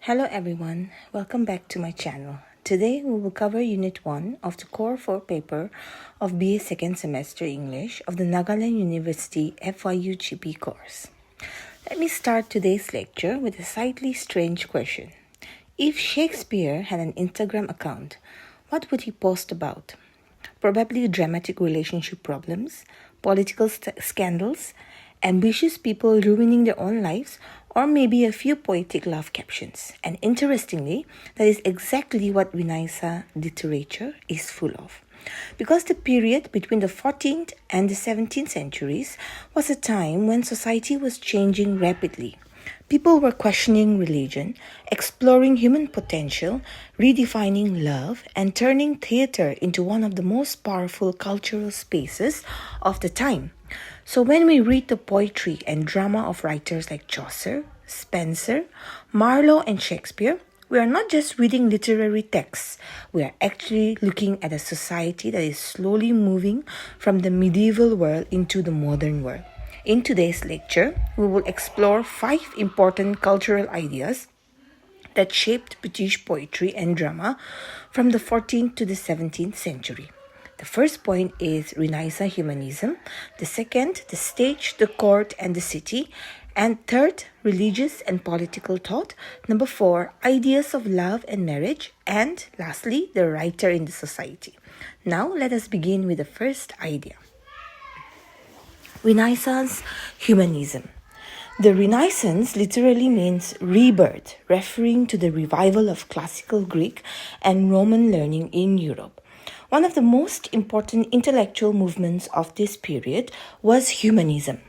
Hello everyone, welcome back to my channel. Today we will cover Unit 1 of the Core 4 paper of BA Second Semester English of the Nagaland University FYUGP course. Let me start today's lecture with a slightly strange question. If Shakespeare had an Instagram account, what would he post about? Probably dramatic relationship problems, political scandals, ambitious people ruining their own lives, or maybe a few poetic love captions. And interestingly, that is exactly what Renaissance literature is full of. Because the period between the 14th and the 17th centuries was a time when society was changing rapidly. People were questioning religion, exploring human potential, redefining love, and turning theatre into one of the most powerful cultural spaces of the time. So when we read the poetry and drama of writers like Chaucer, Spenser, Marlowe, and Shakespeare, we are not just reading literary texts, we are actually looking at a society that is slowly moving from the medieval world into the modern world. In today's lecture, we will explore 5 important cultural ideas that shaped British poetry and drama from the 14th to the 17th century. The first point is Renaissance humanism. The second, the stage, the court, and the city. And third, religious and political thought. Number 4, ideas of love and marriage. And lastly, the writer in the society. Now, let us begin with the first idea. Renaissance humanism. The Renaissance literally means rebirth, referring to the revival of classical Greek and Roman learning in Europe. One of the most important intellectual movements of this period was humanism.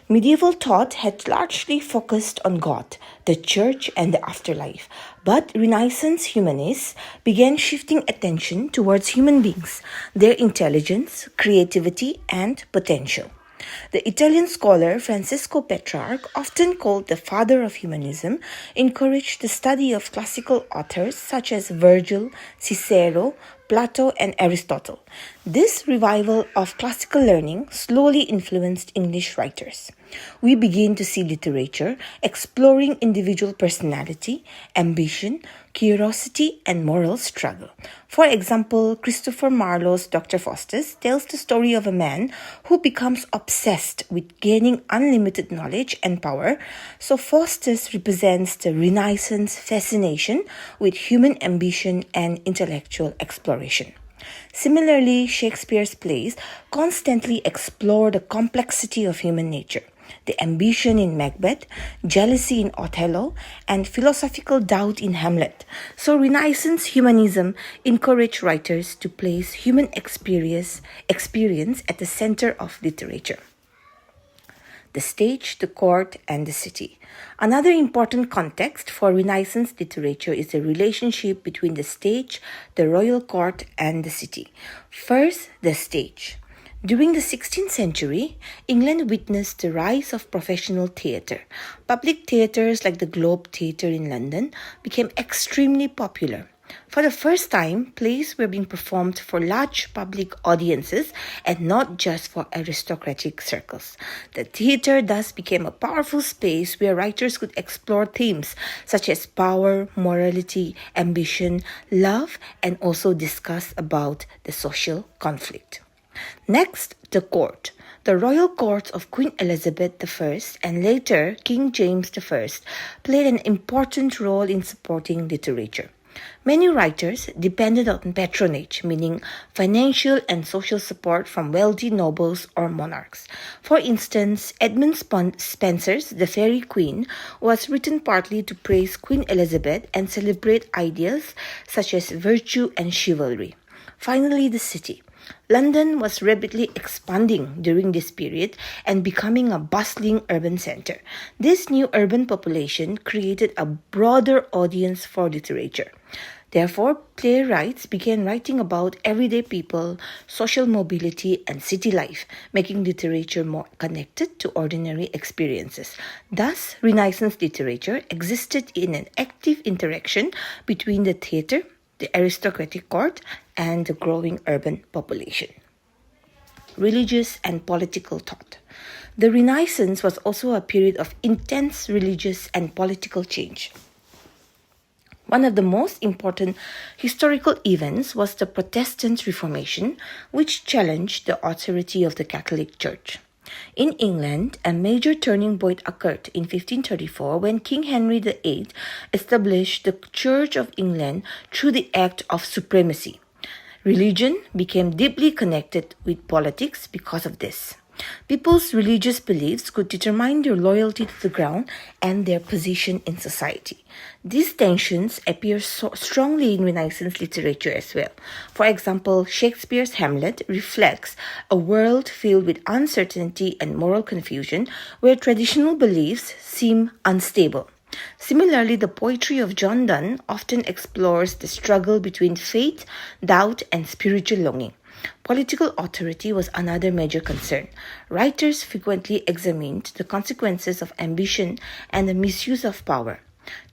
Medieval thought had largely focused on God, the church, and the afterlife, but Renaissance humanists began shifting attention towards human beings, their intelligence, creativity, and potential. The Italian scholar Francesco Petrarch, often called the father of humanism, encouraged the study of classical authors such as Virgil, Cicero, Plato, and Aristotle. This revival of classical learning slowly influenced English writers. We begin to see literature exploring individual personality, ambition, curiosity, and moral struggle. For example, Christopher Marlowe's Dr. Faustus tells the story of a man who becomes obsessed with gaining unlimited knowledge and power. So Faustus represents the Renaissance fascination with human ambition and intellectual exploration. Similarly, Shakespeare's plays constantly explore the complexity of human nature. The ambition in Macbeth, jealousy in Othello, and philosophical doubt in Hamlet. So Renaissance humanism encouraged writers to place human experience at the center of literature. The stage, the court, and the city. Another important context for Renaissance literature is the relationship between the stage, the royal court, and the city. First, the stage. During the 16th century, England witnessed the rise of professional theatre. Public theatres like the Globe Theatre in London became extremely popular. For the first time, plays were being performed for large public audiences and not just for aristocratic circles. The theatre thus became a powerful space where writers could explore themes such as power, morality, ambition, love, and also discuss about the social conflict. Next, the court. The royal courts of Queen Elizabeth I and later King James I played an important role in supporting literature. Many writers depended on patronage, meaning financial and social support from wealthy nobles or monarchs. For instance, Edmund Spenser's The Faerie Queene was written partly to praise Queen Elizabeth and celebrate ideas such as virtue and chivalry. Finally, the city. London was rapidly expanding during this period and becoming a bustling urban center. This new urban population created a broader audience for literature. Therefore, playwrights began writing about everyday people, social mobility, and city life, making literature more connected to ordinary experiences. Thus, Renaissance literature existed in an active interaction between the theatre, the aristocratic court, and the growing urban population. Religious and political thought. The Renaissance was also a period of intense religious and political change. One of the most important historical events was the Protestant Reformation, which challenged the authority of the Catholic Church. In England, a major turning point occurred in 1534 when King Henry VIII established the Church of England through the Act of Supremacy. Religion became deeply connected with politics because of this. People's religious beliefs could determine their loyalty to the crown and their position in society. These tensions appear so strongly in Renaissance literature as well. For example, Shakespeare's Hamlet reflects a world filled with uncertainty and moral confusion, where traditional beliefs seem unstable. Similarly, the poetry of John Donne often explores the struggle between faith, doubt, and spiritual longing. Political authority was another major concern. Writers frequently examined the consequences of ambition and the misuse of power.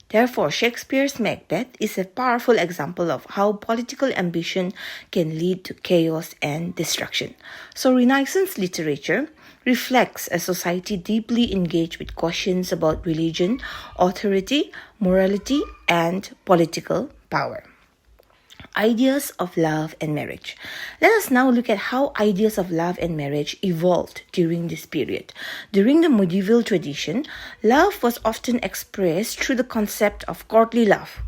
Therefore, Shakespeare's Macbeth is a powerful example of how political ambition can lead to chaos and destruction. So, Renaissance literature reflects a society deeply engaged with questions about religion, authority, morality, and political power. Ideas of love and marriage. Let us now look at how ideas of love and marriage evolved during this period. During the medieval tradition, love was often expressed through the concept of courtly love.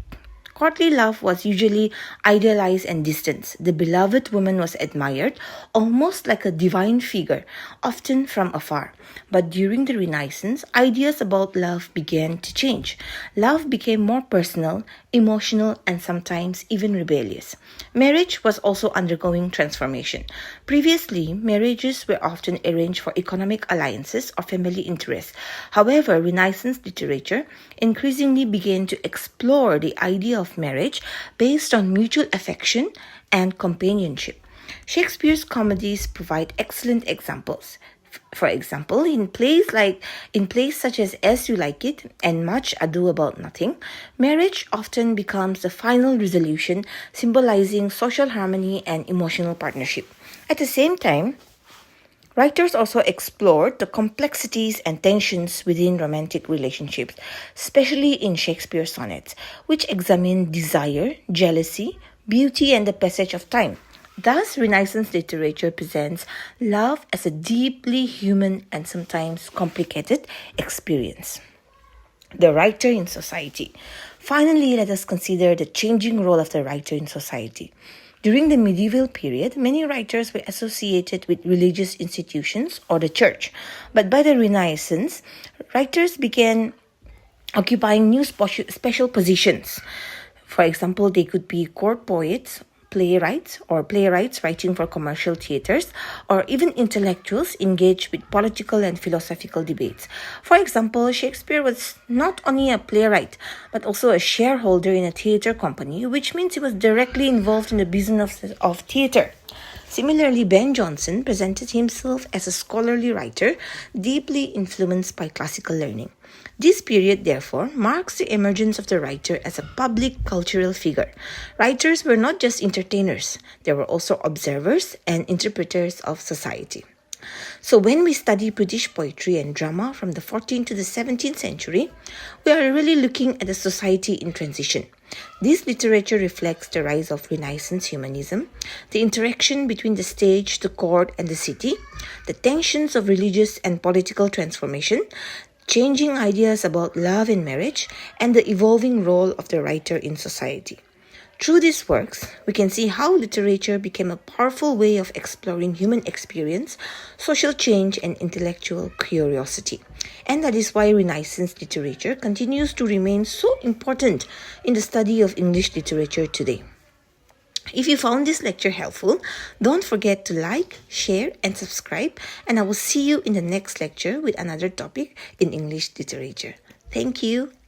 Courtly love was usually idealized and distant. The beloved woman was admired, almost like a divine figure, often from afar. But during the Renaissance, ideas about love began to change. Love became more personal, emotional, and sometimes even rebellious. Marriage was also undergoing transformation. Previously, marriages were often arranged for economic alliances or family interests. However, Renaissance literature increasingly began to explore the idea of marriage based on mutual affection and companionship. Shakespeare's comedies provide excellent examples. For example, in plays such as You Like It and Much Ado About Nothing, marriage often becomes the final resolution, symbolizing social harmony and emotional partnership. At the same time, writers also explored the complexities and tensions within romantic relationships, especially in Shakespeare's sonnets, which examine desire, jealousy, beauty, and the passage of time. Thus, Renaissance literature presents love as a deeply human and sometimes complicated experience. The writer in society. Finally, let us consider the changing role of the writer in society. During the medieval period, many writers were associated with religious institutions or the church. But by the Renaissance, writers began occupying new special positions. For example, they could be court poets, playwrights writing for commercial theaters, or even intellectuals engaged with political and philosophical debates. For example, Shakespeare was not only a playwright, but also a shareholder in a theater company, which means he was directly involved in the business of theater. Similarly, Ben Jonson presented himself as a scholarly writer, deeply influenced by classical learning. This period, therefore, marks the emergence of the writer as a public cultural figure. Writers were not just entertainers, they were also observers and interpreters of society. So when we study British poetry and drama from the 14th to the 17th century, we are really looking at a society in transition. This literature reflects the rise of Renaissance humanism, the interaction between the stage, the court, and the city, the tensions of religious and political transformation, changing ideas about love and marriage, and the evolving role of the writer in society. Through these works, we can see how literature became a powerful way of exploring human experience, social change, and intellectual curiosity. And that is why Renaissance literature continues to remain so important in the study of English literature today. If you found this lecture helpful, don't forget to like, share, and subscribe, and I will see you in the next lecture with another topic in English literature. Thank you, and